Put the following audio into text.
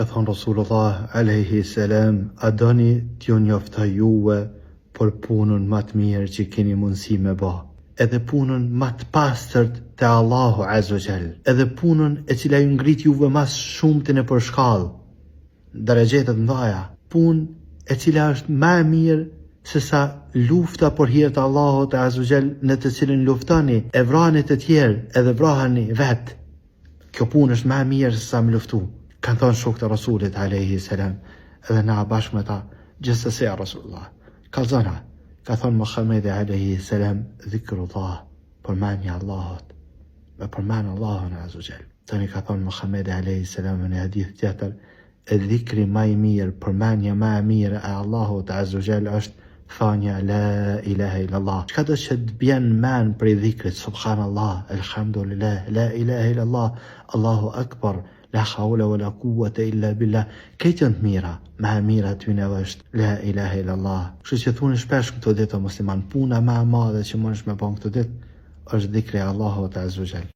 Ka thonë Rasulullah alayhi salam, a doni t'ju njoftoj juve për punën më të mirë që keni mundësi me bë, edhe punën më të pastërt te Allahu Azza wa Jall, edhe punën e cila ju ngrit juve mas shumtin e për shkallë, darexhetet ndaja, punë e cila është më e mirë se sa lufta për hir të Allahut Azza wa Jall, në të cilën luftoni e vrani të tjerë edhe vrahani vet. Kjo punë është më e mirë se sa me luftu. Kanë thonë shokët e Rasulit alayhi salam, edhe na bashkë me ta, gjithsesi ja Rasulullah. Kalzona, ka thonë Muhamedi alayhi salam, dhikrullah, përmendja Allahut, me përmend Allahun Azza wa Jall. Tani ka thonë Muhamedi alayhi salam në hadith tjetër, e dhikri më i mirë, përmendja më e mirë e Allahut Azza wa Jall është thanja la ilaha illallah. Çka do që të bjen men për dhikrit, subhanallah, alhamdulillah, la ilaha illallah, Allahu akbar, la hawla wala quwwata illa billah. Këtë janë të mira, më e mira ty në është la ilaha illallah. Kështu që thuni shpesh këtë ditë o musliman, puna më e madhe që mundesh me bën këtë ditë është dhikri Allahut Azza wa Jall.